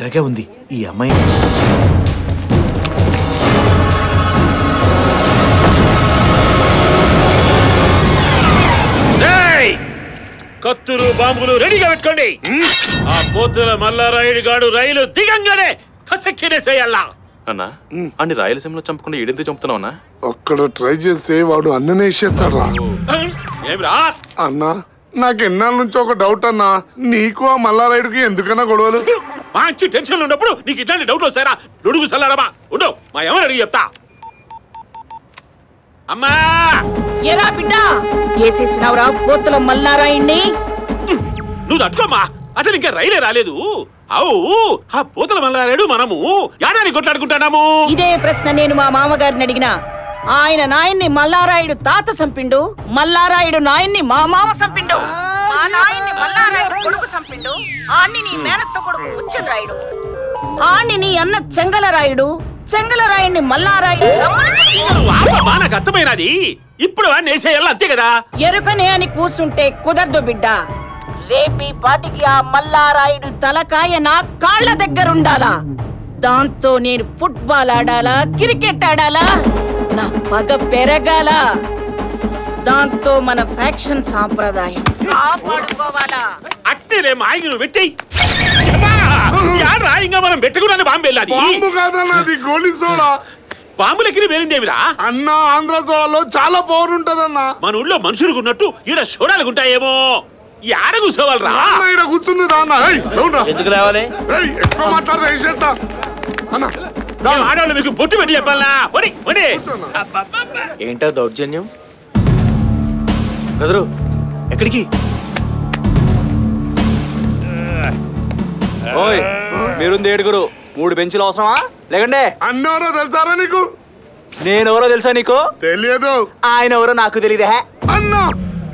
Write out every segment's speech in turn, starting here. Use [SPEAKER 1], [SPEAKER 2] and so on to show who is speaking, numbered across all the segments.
[SPEAKER 1] Better గా ఉంది ఈ అమ్మాయి.
[SPEAKER 2] కత్తులు బాంబులు రెడీగా పెట్టుకోండి. ఆ పోతుల మల్లారాయుడు గాడు రైలు దిగంగానే కసెక్కినేసేయాలా.
[SPEAKER 3] అన్నా అన్ని రాయలసీమలో చంపకుండా ఈడెందుకు చంపుతున్నావు అన్నా?
[SPEAKER 4] అక్కడ ట్రై చేస్తే వాడు అన్ననే వేసేస్తాడు.
[SPEAKER 2] ఏమిరా
[SPEAKER 4] అన్నా నాకు ఎన్నాళ్ళ నుంచి ఒక డౌట్ అన్నా, నీకు ఆ మల్లారాయుడికి ఎందుకన్నా గొడవలు?
[SPEAKER 2] మంచి టెన్షన్ ఉన్నప్పుడు నీకు ఇట్లాంటి డౌట్లు వస్తారా? నుడుగు సల్లారమా ఉండు, మా ఎవరు అడిగి చెప్తా. అమ్మా
[SPEAKER 5] ఎరా బిడ్డ ఏసేసినవరా పోతుల మల్లారాయుణ్ణి?
[SPEAKER 2] నువ్వు తట్టుకోమ్మా, అసలు ఇంకా రైలే రాలేదు. అవు ఆ పోతుల మల్లారాయుడు మనము యాడాన్ని కొట్లాడుకుంటాము.
[SPEAKER 5] ఇదే ప్రశ్న నేను మా మామగారిని అడిగినా. ఆయన నాయన్ని మల్లారాయుడు తాత సంపిండు, మల్లారాయుడు నాయన్ని మా మామ సంపిండు, మా నాయన్ని మల్లారాయుడు కొడుకు సంపిండు, ఆణ్ణి నీ మేనత్త కొడుకు ఉచ్చలరాయుడు, ఆణ్ణి నీ అన్న చెంగలరాయుడు, చెంగలరాయుడిని మల్లారాయుడు.
[SPEAKER 2] నాకు అర్థమైనది. ఇప్పుడు నేసేయాలి అంతే కదా.
[SPEAKER 5] ఎరుకనే అని కూర్చుంటే కుదరదు బిడ్డ. రేపీ పాటికి ఆ మల్లారాయుడు తలకాయ నా కాళ్ళ దగ్గరుండాలా. దాంతో నేను ఫుట్బాల్ ఆడాలా, క్రికెట్ ఆడాలా, నా పగ పెరగాల. దాంతో మన ఫ్యాక్షన్ సాంప్రదాయం కాపాడుకోవాలా.
[SPEAKER 2] అట్టేలే మాయికి నువ్వు పెట్టి మనం పెట్టుకున్నాను. బాంబు వెళ్ళాలి.
[SPEAKER 4] బాంబు కాదన్నది గోలీ సోడా.
[SPEAKER 2] బాంబు లెక్కిన వేరిందేమిరా
[SPEAKER 4] అన్న? ఆంధ్ర సోడాలో చాలా పవర్ ఉంటదన్నా.
[SPEAKER 2] మన ఊళ్ళో మనుషులకు ఉన్నట్టు ఈడ సోడాలుంటాయేమో. ఆడ కూర్చోవాలరా?
[SPEAKER 4] ఈడ కూర్చుంది రాన్న.
[SPEAKER 2] ఎందుకు లేవాలి?
[SPEAKER 4] ఎక్కువ మాట్లాడదా వేసేస్తా అన్న.
[SPEAKER 2] ఆడవాళ్ళు మీకు బొట్టు పెట్టి చెప్పాలా?
[SPEAKER 1] ఏంటో దౌర్జన్యం? బ్రదరు ఎక్కడికి?
[SPEAKER 6] ఓయ్ మీరుంది 7గురు, 3 బెంచులు అవసరమా? లేకండి.
[SPEAKER 4] అన్నెవరో తెలుసారా నీకు?
[SPEAKER 6] నేనెవరో తెలుసా నీకు?
[SPEAKER 4] తెలియదు.
[SPEAKER 6] ఆయన ఎవరో నాకు తెలియదే.
[SPEAKER 4] అన్నా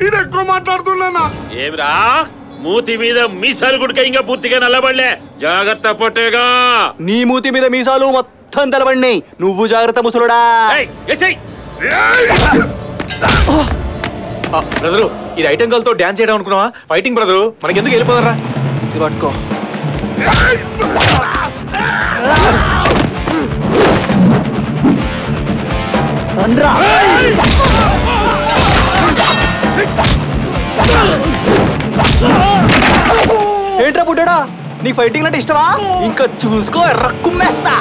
[SPEAKER 4] ఇది ఎక్కువ మాట్లాడుతున్నా.
[SPEAKER 2] ఏమిరా మూతి మీద మీసాలు గుడిక ఇంకా పూర్తిగా నల్లబడలే. జాగ్రత్త పొట్టేగా.
[SPEAKER 6] నీ మూతి మీద మీసాలు మొత్తం తెలబడినాయి. నువ్వు జాగ్రత్త ముసలుడా.
[SPEAKER 1] బ్రదరు ఇది ఐటమ్ గర్ల్ తో డాన్స్ చేయడం అనుకున్నావా? ఫైటింగ్ బ్రదరు, మనకెందుకు వెళ్ళిపోదరా?
[SPEAKER 6] ఇది పట్టుకో. ఏంట్రా పుట్టాడా, నీకు ఫైటింగ్ అంటే ఇష్టమా? ఇంకా చూసుకో, ఎర్రకుమ్మేస్తా.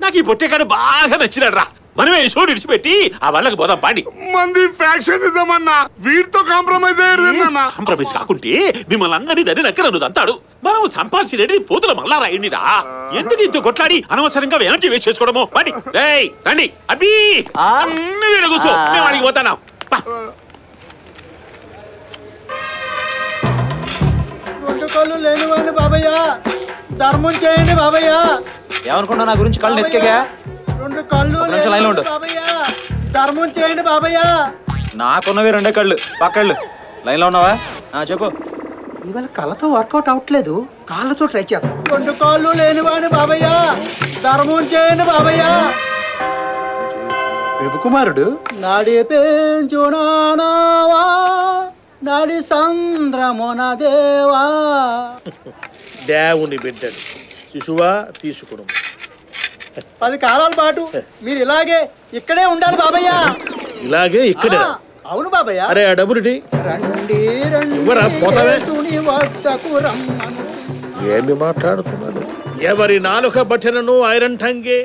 [SPEAKER 2] నాకు ఈ పొట్టేకాడు బాగా నచ్చినాడు రా. మనమే షో విడిచిపెట్టి ఆ వాళ్ళకి పోదాం పాండి.
[SPEAKER 4] మంది ఫ్యాక్షనిజం అన్నా, వీటితో కాంప్రమైజ్ అయ్యేదన్నా.
[SPEAKER 2] కాంప్రమైజ్ కాకుంటే మిమ్మల్ని అందరినీ దాన్ని నక్కరను దంతాడు. మనం సంపాదించేది పోతుల మల్లారాయుడినిరా. ఎందుకు ఇంత కొట్లాడి అనవసరంగా ఎనర్జీ వేస్ట్ చేసుకోవడము? పాండి రండి. అబ్బీ వీడ కూర్చో, మేము అడిగి పోతాం.
[SPEAKER 7] రెండు కళ్ళు లేనివాడిని బాబయ్య, ధర్మం చేయండి బాబయ్య.
[SPEAKER 6] ఏమనుకున్నా నా గురించి కళ్ళు నెత్తిగా?
[SPEAKER 7] రెండు కళ్ళు లేనివాడిని బాబయ్య, ధర్మం చేయండి బాబయ్య.
[SPEAKER 6] నాకున్నవి 2 కళ్ళు, పక్కళ్ళు. లైన్లో ఉన్నావా? చెప్పు.
[SPEAKER 7] ఇవాళ కళ్ళతో వర్కౌట్ అవట్లేదు, కాళ్ళతో ట్రై చేద్దాం. రెండు కాళ్ళు లేనివాడిని బాబయ్య, ధర్మం చేయండి బాబయ్య. కుమారుడు నాడి పెంచునావా, నాడి సంద్రమున దేవా.
[SPEAKER 8] దేవుని బిడ్డలు శిశువా తీసుకుడు.
[SPEAKER 7] 10 కాలాల పాటు మీరు ఇలాగే ఇక్కడే ఉండాలి బాబయ్య.
[SPEAKER 8] ఇలాగే ఇక్కడే?
[SPEAKER 7] అవును బాబయ్య.
[SPEAKER 8] అరే ఆ డబ్బుని
[SPEAKER 7] రండి
[SPEAKER 8] ఏమి మాట్లాడుతున్నాడు? ఎవరి నాలుక బట్టెనను ఐరన్ టంగే.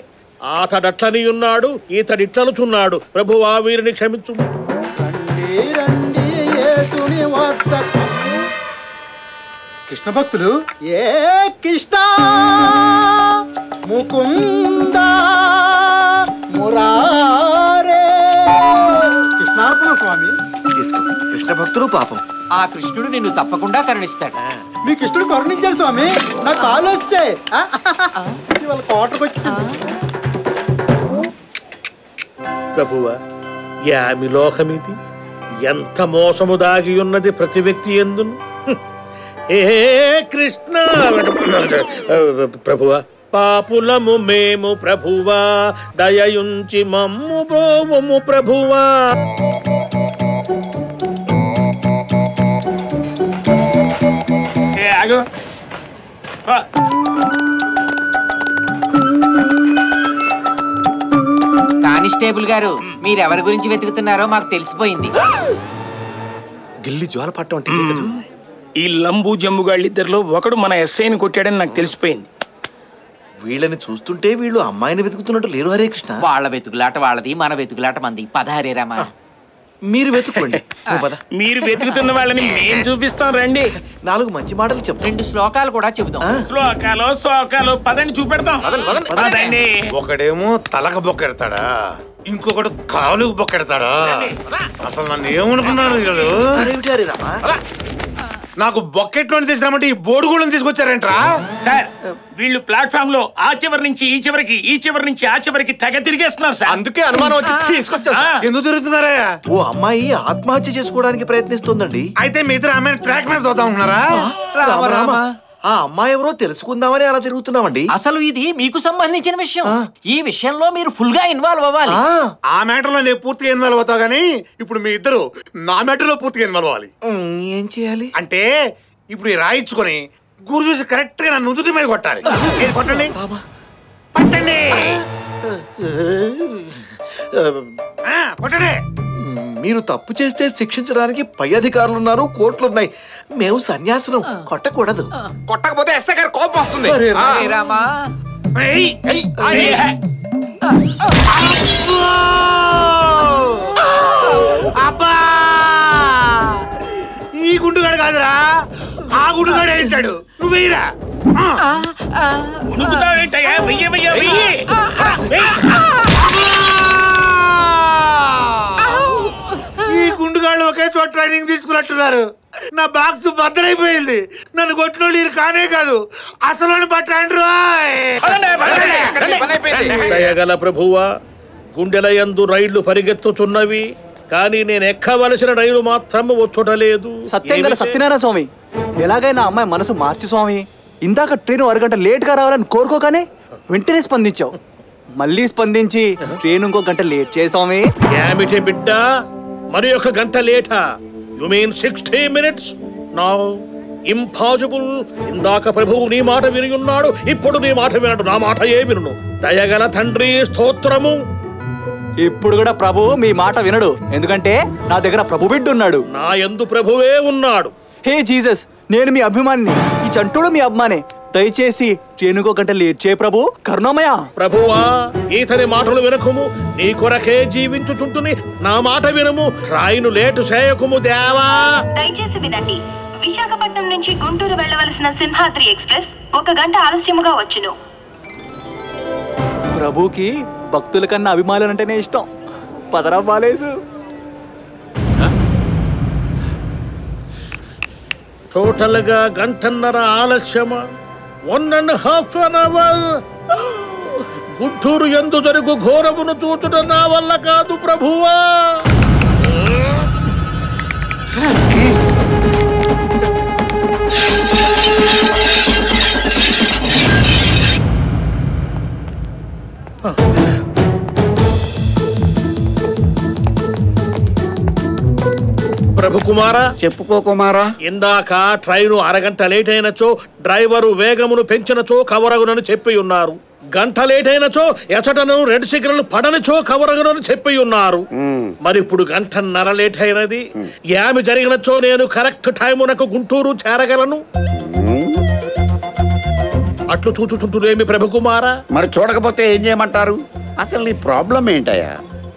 [SPEAKER 8] అతడట్లని ఉన్నాడు, ఈతడిట్లనుచున్నాడు. ప్రభువా వీరిని క్షమించు.
[SPEAKER 7] కృష్ణ భక్తులు ఏ కృష్ణ ముకుంద మురారే. కృష్ణార్పణ స్వామి.
[SPEAKER 1] తీసుకో.
[SPEAKER 9] కృష్ణ భక్తుడు పాపం.
[SPEAKER 10] ఆ కృష్ణుడు నిన్ను తప్పకుండా కరుణిస్తాడు.
[SPEAKER 7] మీ కృష్ణుడు కరుణించాడు స్వామి. నా కాలు వచ్చాయి. ఇవాళ కోటకు వచ్చింది.
[SPEAKER 8] ప్రభువా, యామి లోకమిది, ఎంత మోసము దాగి ఉన్నది ప్రతి వ్యక్తి ఎందును. ఏ కృష్ణ ప్రభువా, పాపులము మేము ప్రభువా, దయయుంచి మమ్ము బ్రోవము ప్రభువా.
[SPEAKER 10] కానిస్టేబుల్ గారు, మీరెవరి గురించి వెతుకుతున్నారో మాకు తెలిసిపోయింది.
[SPEAKER 9] గిల్లి జ్వాల పట్టం అంటే కదా.
[SPEAKER 11] ఈ లంబు జమ్ముగాళ్ళిద్దరిలో ఒకడు మన ఎస్ఐని కొట్టాడని నాకు తెలిసిపోయింది.
[SPEAKER 9] వీళ్ళని చూస్తుంటే వీళ్ళు అమ్మాయిని వెతుకుతున్నట్టు లేరు. హరే కృష్ణ,
[SPEAKER 10] వాళ్ళ వెతుకులాట వాళ్ళది, మన వెతుకులాట మంది. పద హరే రామ.
[SPEAKER 9] మీరు వెతుక్కోండి.
[SPEAKER 11] మీరు వెతుకుతున్న వాళ్ళని మేము చూపిస్తాం రండి.
[SPEAKER 9] 4 మంచి మాటలు చెప్తాం.
[SPEAKER 10] 2 శ్లోకాలు కూడా చెబుతాం.
[SPEAKER 11] శ్లోకాలు పదండి చూపెడతాం. పదండి.
[SPEAKER 4] ఒకడేమో తలకు బొక్కెడతాడా, ఇంకొకడు కాలుకు బొక్కెడతాడా? అసలు నన్ను ఏమనుకున్నాడు వీళ్ళు? నాకు బొక్కెట్లోని తీసుకురామంటే ఈ బోర్డుగూడని తీసుకొచ్చారంట్రా.
[SPEAKER 11] సార్, వీళ్ళు ప్లాట్ఫామ్ లో ఆ చివరి నుంచి ఈ చివరికి, ఈ చివరి నుంచి ఆ చివరికి తెగ తిరిగేస్తున్నారు సార్.
[SPEAKER 4] అందుకే అనుమానం వచ్చి తీసుకొచ్చా. ఎందుకు తిరుగుతున్నారా?
[SPEAKER 9] ఓ అమ్మాయి ఆత్మహత్య చేసుకోవడానికి ప్రయత్నిస్తోందండి.
[SPEAKER 4] అయితే మీ ఇద్దరు అమ్మాయిని ట్రాక్ మీద తోతా ఉన్నారా?
[SPEAKER 9] ఆ అమ్మాయి ఎవరో తెలుసుకుందామని అలా తిరుగుతున్నామండి.
[SPEAKER 10] అసలు ఇది మీకు సంబంధించిన విషయం. ఈ విషయంలో మీరు ఫుల్ గా ఇన్వాల్వ్ అవ్వాలి.
[SPEAKER 4] ఆ మ్యాటర్ లో నేను పూర్తిగా ఇన్వాల్వ్ అవుతా గానీ ఇప్పుడు మీ ఇద్దరు నా మ్యాటర్ లో పూర్తిగా ఇన్వాల్వ్ అవ్వాలి.
[SPEAKER 9] ఏం చేయాలి
[SPEAKER 4] అంటే ఇప్పుడు ఈ రాయించుకొని గురు చూసి కరెక్ట్ గా నన్ను నుదుటి మీద కొట్టాలి. కొట్టండి, పట్టండి, కొట్టండి.
[SPEAKER 9] మీరు తప్పు చేస్తే శిక్షించడానికి పై అధికారులు ఉన్నారు, కోర్టులున్నాయి. మేము సన్యాసులం, కొట్టకూడదు.
[SPEAKER 4] కొట్టకపోతే ఎస్ఐ గారు కోపం వస్తుంది. అబ్బా, ఈ గుండుగాడు కాదురా, ఆ గుండుగాడు ఏంటాడు. నువ్వు వెయ్యరా. ఈ గుండుగాళ్ళు ఒకే చోట ట్రైనింగ్ తీసుకున్నట్టున్నారు. నా బాక్స్ బద్దలైపోయింది. నన్ను కొట్టినోళ్ళు ఇది కానే కాదు, అసలు పట్టండి.
[SPEAKER 8] దయగల ప్రభువా, గుండెల యందు రైళ్లు పరిగెత్తుచున్నవి, కానీ నేను ఎక్కవలసిన రైలు మాత్రం వచ్చుటలేదు.
[SPEAKER 6] సత్యంగల సత్యనారాయణ స్వామి, ఎలాగైనా అమ్మాయి మనసు మార్చి స్వామి. ఇందాక ట్రైన్ 1 గంట లేట్ గా రావాలని కోరుకోగానే వెంటనే స్పందించావు. మళ్ళీ స్పందించి ట్రైన్ 1 గంట లేట్ చేసామి.
[SPEAKER 8] ఏమిటి బిడ్డ, మరి 1 గంట లేటా? You mean 60 minutes? No, impossible. ఇందాక ప్రభువు నీ మాట విని ఉన్నాడు, ఇప్పుడు నీ మాట వినడు, నా మాట ఏ విను. దయగల తండ్రి స్తోత్రము.
[SPEAKER 6] ఇప్పుడు కూడా ప్రభు మీ మాట వినడు, ఎందుకంటే నా దగ్గర ప్రభు బిడ్డ ఉన్నాడు.
[SPEAKER 8] నా యందు ప్రభువే ఉన్నాడు.
[SPEAKER 6] హే జీసస్, నేను మీ అభిమానిని, ఈ చంటుడు మీ అభిమాని. దయచేసి ట్రైన్ 1 గంట లేట్ చేయ ప్రభు, కరుణమయ.
[SPEAKER 8] ప్రభువా, ఈతని మాటలు వినకుము, నీ కొరకే జీవించుచుంటుని నా మాట వినుము. ట్రైను లేటు చేయకుము దేవా.
[SPEAKER 12] దయచేసి వినండి, విశాఖపట్నం నుంచి గుంటూరు వెళ్ళవలసిన సింహాద్రి ఎక్స్ప్రెస్ 1 గంట ఆలస్యముగా వచ్చును.
[SPEAKER 6] ప్రభుకి భక్తుల కన్నా అభిమానులంటేనే ఇష్టం. పదరా బాలేసు.
[SPEAKER 8] టోటల్ గా 1.5 గంటల ఆలస్యమా? 1.5 hours. గుంటూరు యందు జరుగు ఘోరమును చూచుట నా వల్ల కాదు ప్రభువా. ప్రభు కుమారా,
[SPEAKER 13] చెప్పుకో కుమారా.
[SPEAKER 8] ఇందాక ట్రైను 1 గంట లేట్ అయినచో డ్రైవరు వేగమును పెంచినచో కవరగునని చెప్పి ఉన్నారు. 1 గంట లేట్ అయినచో ఎచటను రెడ్ సిగ్నల్ పడనిచో కవరగునని చెప్పి ఉన్నారు. మరి ఇప్పుడు 1.5 గంట లేట్ అయినది. ఏమి జరిగినచో నేను కరెక్ట్ టైమునకు గుంటూరు చేరగలను. అట్లు చూచుచుంటురేమి ప్రభు కుమారా?
[SPEAKER 13] మరి చూడకపోతే ఏం చేయమంటారు? అసలు నీ ప్రాబ్లం ఏంటయ్యా?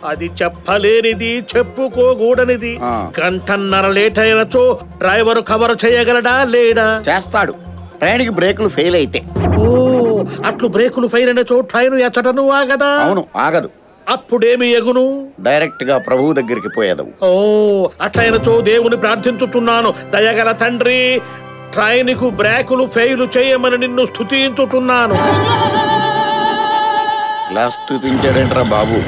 [SPEAKER 8] అది చెప్పలేనిది, చెప్పుకోకూడనిది. 1.5 గంట లేట్ అయినచో డ్రైవరు కవర్ చేయగలడా లేడా?
[SPEAKER 13] చేస్తాడు, ట్రైన్కి బ్రేకులు ఫెయిల్ అయితే.
[SPEAKER 8] ఓ, అట్లు బ్రేకులు ఫెయిల్ అయినచో ట్రైన్ ఎచ్చటను ఆగదా?
[SPEAKER 13] అవును, ఆగదు.
[SPEAKER 8] అప్పుడేమి ఎగును?
[SPEAKER 13] డైరెక్ట్ గా ప్రభువు దగ్గరికి పోయేదవు.
[SPEAKER 8] ఓ అట్లయినచో దేవుని ప్రార్థించుతున్నాను. దయగల తండ్రి, ట్రైన్కు బ్రేకులు ఫెయిల్ చేయమని నిన్ను స్తుతించుతున్నాను.
[SPEAKER 13] ఇలా స్తుతించాడేంట్రా బాబు?